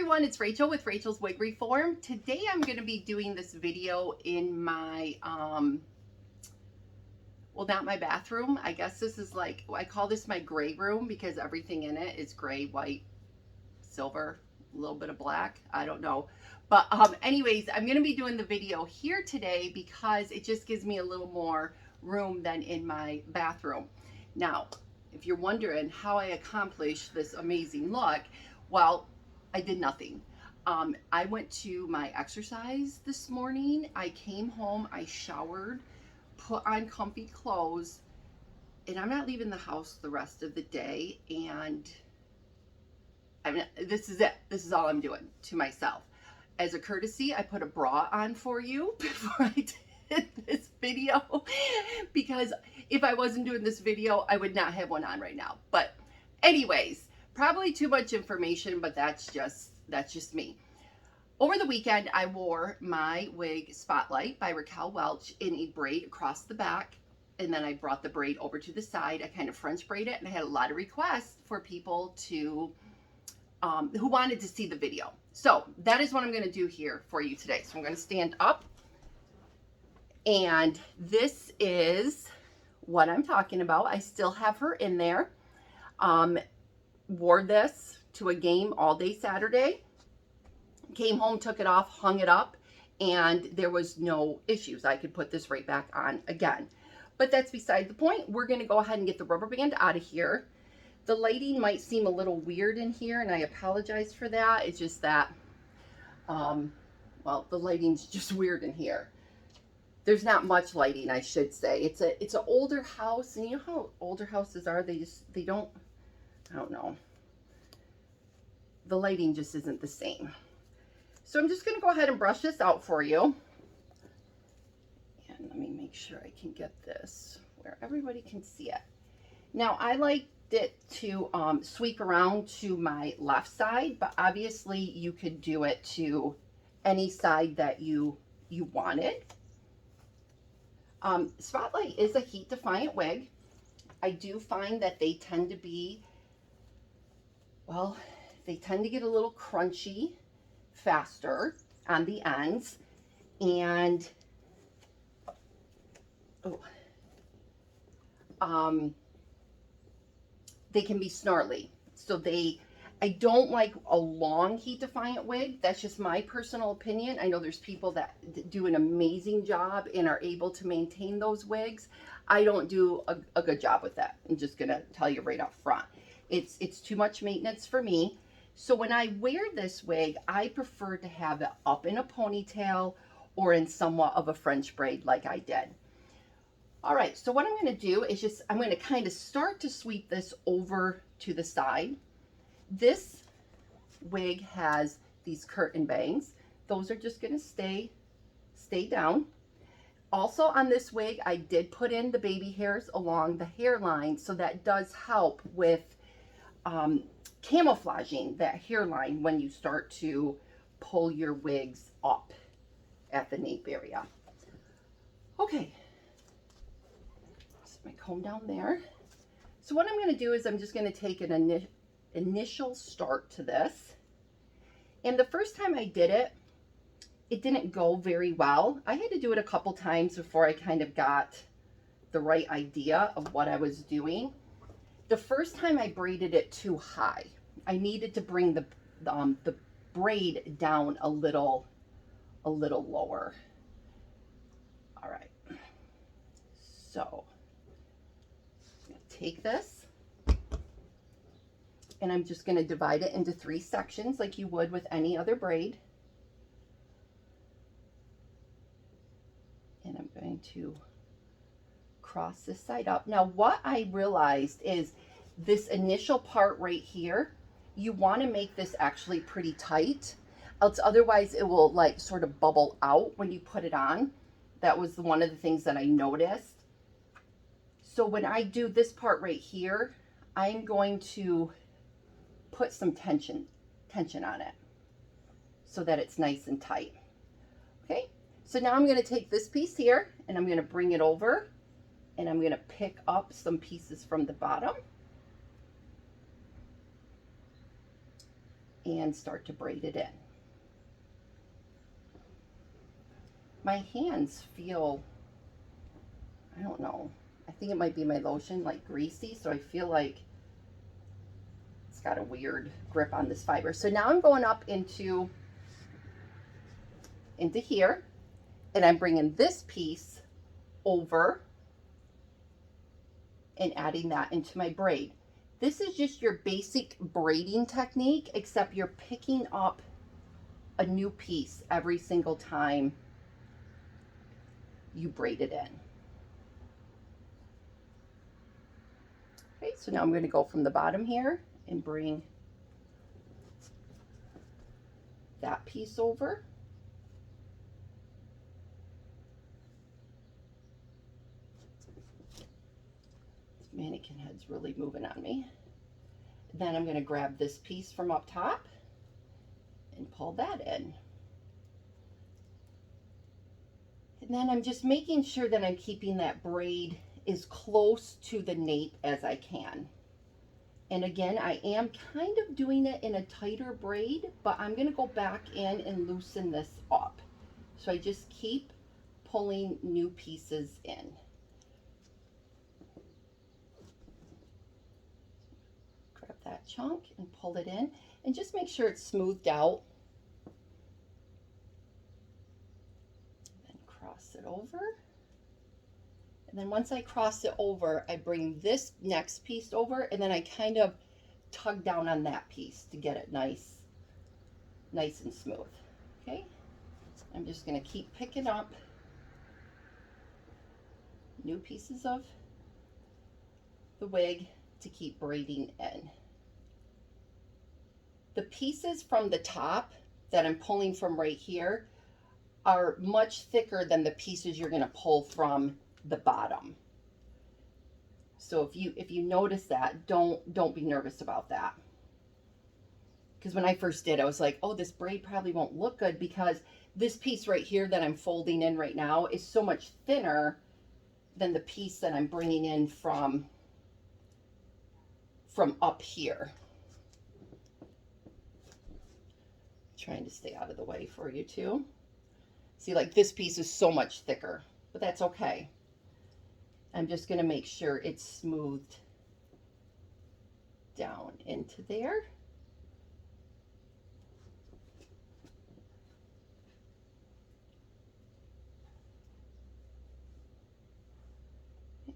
everyone, it's Rachel with Rachel's Wig Reform. Today I'm going to be doing this video in my, well, not my bathroom. I guess this is like, I call this my gray room because everything in it is gray, white, silver, a little bit of black. I don't know. But anyways, I'm going to be doing the video here today because it just gives me a little more room than in my bathroom. Now, if you're wondering how I accomplished this amazing look, well, I did nothing. I went to my exercise this morning. I came home, I showered, put on comfy clothes, and I'm not leaving the house the rest of the day. And I mean, this is it. This is all I'm doing to myself. As a courtesy, I put a bra on for you before I did this video, because if I wasn't doing this video, I would not have one on right now. But anyways, probably too much information, but that's just me. Over the weekend, I wore my wig Spotlight by Raquel Welch in a braid across the back, and then I brought the braid over to the side. I kind of French braided it, and I had a lot of requests for people to who wanted to see the video. So that is what I'm going to do here for you today. So I'm going to stand up, and this is what I'm talking about. I still have her in there. Wore this to a game all day Saturday. Came home, took it off, hung it up, and there was no issues. I could put this right back on again. But that's beside the point. We're going to go ahead and get the rubber band out of here. The lighting might seem a little weird in here, and I apologize for that. It's just that, well, the lighting's just weird in here. There's not much lighting, I should say. It's an older house, and you know how older houses are. They don't, I don't know. The lighting just isn't the same. So I'm just going to go ahead and brush this out for you. And let me make sure I can get this where everybody can see it. Now, I liked it to sweep around to my left side, but obviously you could do it to any side that you wanted. Spotlight is a heat-defiant wig. I do find that they tend to be, well, they tend to get a little crunchy faster on the ends, and they can be snarly. So I don't like a long heat-defiant wig. That's just my personal opinion. I know there's people that do an amazing job and are able to maintain those wigs. I don't do a good job with that. I'm just gonna tell you right up front. It's too much maintenance for me. So when I wear this wig, I prefer to have it up in a ponytail or in somewhat of a French braid like I did. All right, so what I'm going to do is I'm going to kind of start to sweep this over to the side. This wig has these curtain bangs. Those are just going to stay down. Also on this wig, I did put in the baby hairs along the hairline, so that does help with camouflaging that hairline when you start to pull your wigs up at the nape area. Okay, set my comb down there. So what I'm going to do is I'm just going to take an initial start to this. And the first time I did it, it didn't go very well. I had to do it a couple times before I kind of got the right idea of what I was doing. The first time I braided it too high. I needed to bring the braid down a little lower. All right. So I'm going to take this, and I'm just going to divide it into 3 sections like you would with any other braid. And I'm going to cross this side up. Now, what I realized is this initial part right here, you want to make this actually pretty tight, else otherwise it will like sort of bubble out when you put it on. That was one of the things that I noticed. So when I do this part right here, I'm going to put some tension on it so that it's nice and tight. Okay, so now I'm going to take this piece here and I'm going to bring it over, and I'm going to pick up some pieces from the bottom. and start to braid it in. My hands feel, I don't know, I think it might be my lotion, like greasy, so I feel like it's got a weird grip on this fiber. So now I'm going up into here, and I'm bringing this piece over and adding that into my braid. This is just your basic braiding technique, except you're picking up a new piece every single time you braid it in. Okay, so now I'm going to go from the bottom here and bring that piece over. This mannequin head's really moving on me. Then I'm going to grab this piece from up top and pull that in. And then I'm just making sure that I'm keeping that braid as close to the nape as I can. And again, I am kind of doing it in a tighter braid, but I'm going to go back in and loosen this up. So I just keep pulling new pieces in. Grab that chunk and pull it in, and just make sure it's smoothed out. Then cross it over. And then once I cross it over, I bring this next piece over, and then I kind of tug down on that piece to get it nice and smooth. Okay, I'm just going to keep picking up new pieces of the wig to keep braiding in. The pieces from the top that I'm pulling from right here are much thicker than the pieces you're going to pull from the bottom. So if you notice that, don't be nervous about that. Because when I first did, I was like, oh, this braid probably won't look good because this piece right here that I'm folding in right now is so much thinner than the piece that I'm bringing in from up here. Trying to stay out of the way for you too. See, like this piece is so much thicker, but that's okay. I'm just going to make sure it's smoothed down into there.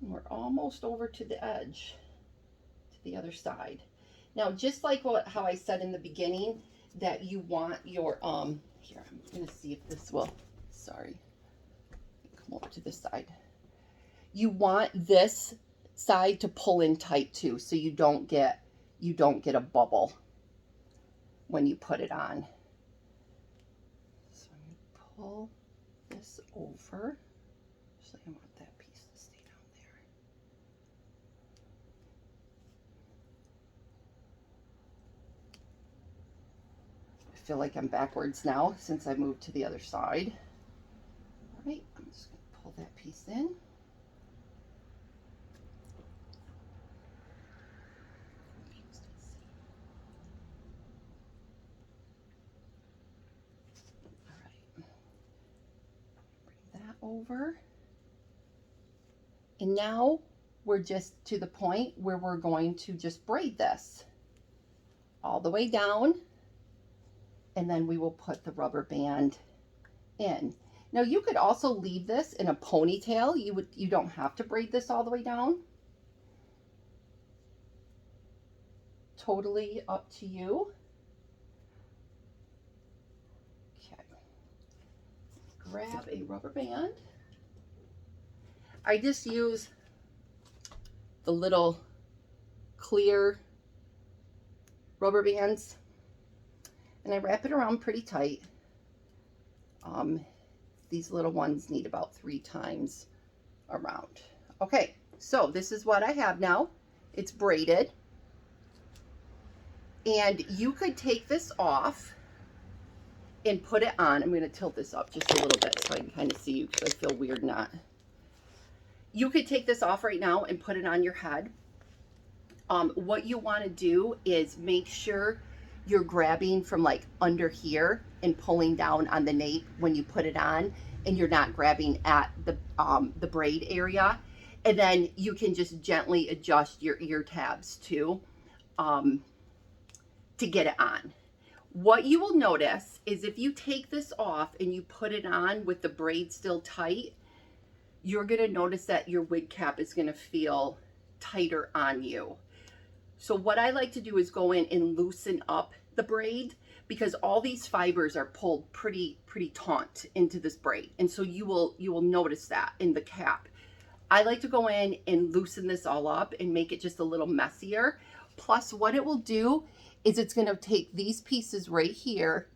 And we're almost over to the edge, to the other side. Now, just like how I said in the beginning, that you want your, here, I'm going to see if this will, sorry, come over to this side. You want this side to pull in tight too, so you don't get a bubble when you put it on. So I'm going to pull this over. Actually, I want that piece to stay down there. I feel like I'm backwards now since I moved to the other side. All right, I'm just going to pull that piece in. Over, and now we're just to the point where we're going to just braid this all the way down, and then we will put the rubber band in. Now you could also leave this in a ponytail. You don't have to braid this all the way down. Totally up to you. Grab a rubber band. I just use the little clear rubber bands, and I wrap it around pretty tight. These little ones need about 3 times around. Okay, so this is what I have now. It's braided, and you could take this off and put it on. I'm going to tilt this up just a little bit so I can kind of see you, because I feel weird not. You could take this off right now and put it on your head. What you want to do is make sure you're grabbing from like under here and pulling down on the nape when you put it on, and you're not grabbing at the braid area. And then you can just gently adjust your ear tabs too, to get it on. What you will notice is if you take this off and you put it on with the braid still tight, you're going to notice that your wig cap is going to feel tighter on you. So what I like to do is go in and loosen up the braid, because all these fibers are pulled pretty taut into this braid. And so you will notice that in the cap. I like to go in and loosen this all up and make it just a little messier. Plus what it will do is it's going to take these pieces right here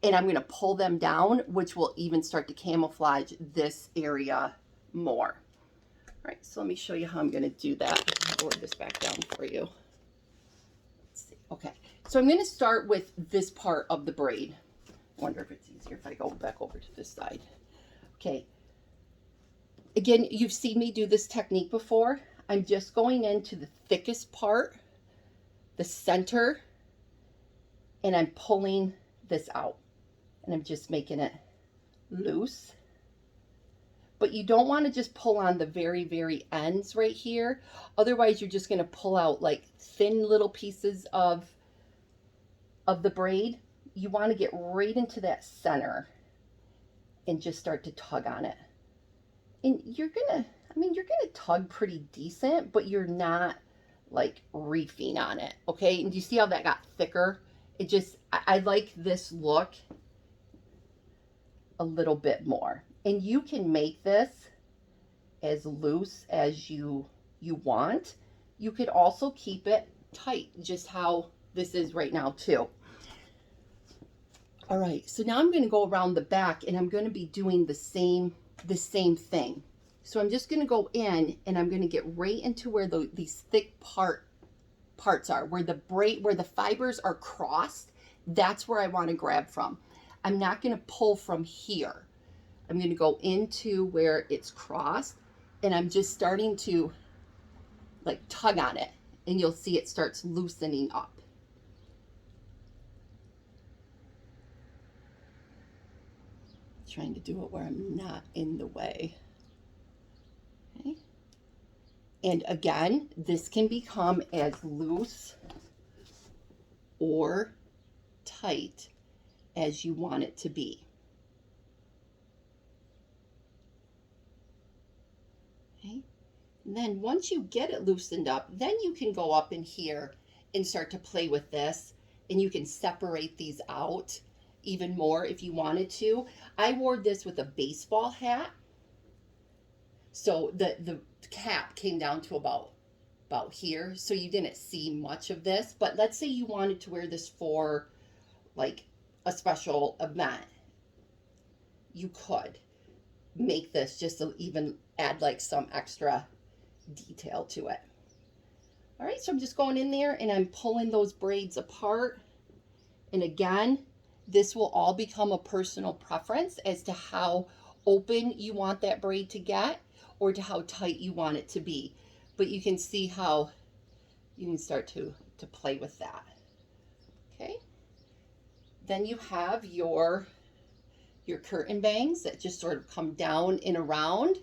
and I'm going to pull them down, which will even start to camouflage this area more. All right, so let me show you how I'm going to do that. I'll lower this back down for you. Let's see. Okay, so I'm going to start with this part of the braid. I wonder if it's easier if I go back over to this side. Okay. Again, you've seen me do this technique before. I'm just going into the thickest part, the center, and I'm pulling this out. And I'm just making it loose. But you don't want to just pull on the very ends right here. Otherwise, you're just going to pull out like thin little pieces of the braid. You want to get right into that center and just start to tug on it. And you're gonna tug pretty decent, but you're not like reefing on it, okay? And do you see how that got thicker? It just, I like this look a little bit more. And you can make this as loose as you want. You could also keep it tight, just how this is right now too. All right, so now I'm gonna go around the back and I'm gonna be doing the same thing. So I'm just going to go in and I'm going to get right into where these thick parts are, where the fibers are crossed. That's where I want to grab from. I'm not going to pull from here. I'm going to go into where it's crossed and I'm just starting to like tug on it, and you'll see it starts loosening up. Trying to do it where I'm not in the way. Okay. And again, this can become as loose or tight as you want it to be. Okay. And then once you get it loosened up, then you can go up in here and start to play with this, and you can separate these out even more if you wanted to. I wore this with a baseball hat, so the cap came down to about here, so you didn't see much of this. But let's say you wanted to wear this for like a special event, you could make this just to even add like some extra detail to it. All right, so I'm just going in there and I'm pulling those braids apart. And again, this will all become a personal preference as to how open you want that braid to get or to how tight you want it to be. But you can see how you can start to play with that. Okay. Then you have your curtain bangs that just sort of come down and around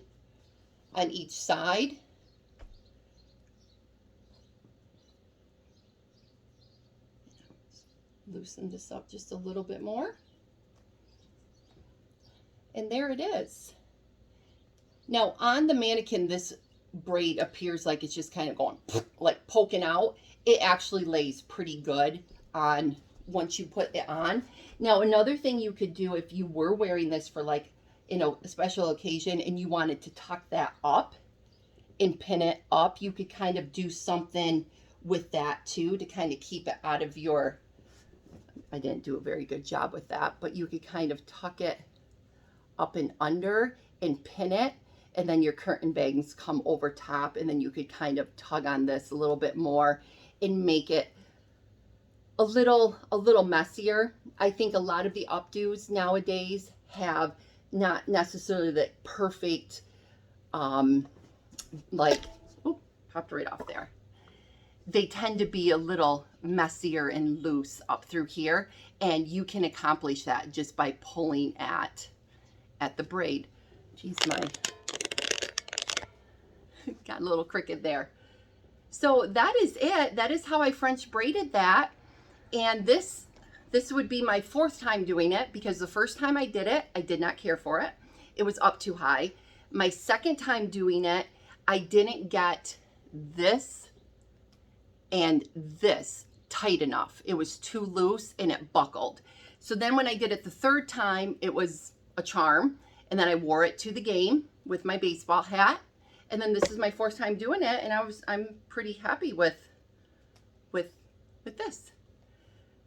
on each side. Loosen this up just a little bit more. And there it is. Now on the mannequin, this braid appears like it's just kind of going like poking out. It actually lays pretty good on once you put it on. Now another thing you could do if you were wearing this for like, you know, a special occasion and you wanted to tuck that up and pin it up, you could kind of do something with that too to kind of keep it out of your, I didn't do a very good job with that, but you could kind of tuck it up and under and pin it, and then your curtain bangs come over top, and then you could kind of tug on this a little bit more and make it a little messier. I think a lot of the updos nowadays have not necessarily the perfect like, oh, popped right off there. they tend to be a little messier and loose up through here, and you can accomplish that just by pulling at the braid. Jeez, my got a little crooked there. So that is it. That is how I French braided that. And this would be my 4th time doing it, because the first time I did it, I did not care for it. It was up too high. My 2nd time doing it, I didn't get this and this tight enough. It was too loose and it buckled. So then when I did it the 3rd time, it was a charm. And then I wore it to the game with my baseball hat. And then this is my 4th time doing it, and I'm pretty happy with this.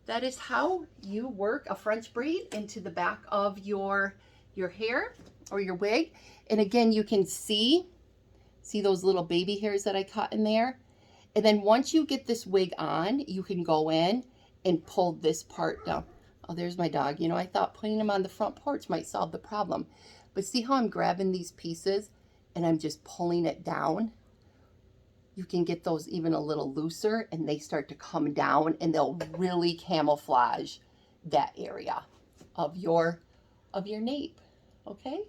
That is how you work a French braid into the back of your hair or your wig. And again, you can see those little baby hairs that I cut in there. And then once you get this wig on, you can go in and pull this part down. Oh, there's my dog. You know, I thought putting him on the front porch might solve the problem. But see how I'm grabbing these pieces and I'm just pulling it down? You can get those even a little looser, and they start to come down, and they'll really camouflage that area of your nape. Okay?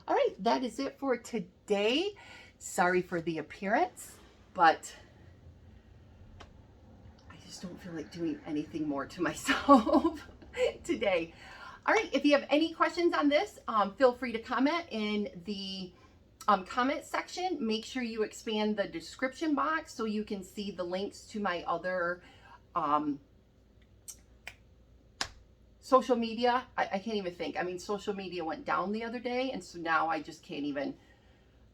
All right, that is it for today. Sorry for the appearance, but I just don't feel like doing anything more to myself today. All right, if you have any questions on this, feel free to comment in the comment section. Make sure you expand the description box so you can see the links to my other social media. I can't even think. I mean, social media went down the other day, and so now I just can't even,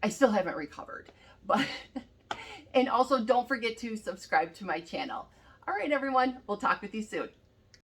I still haven't recovered. But, and also don't forget to subscribe to my channel. All right, everyone, we'll talk with you soon.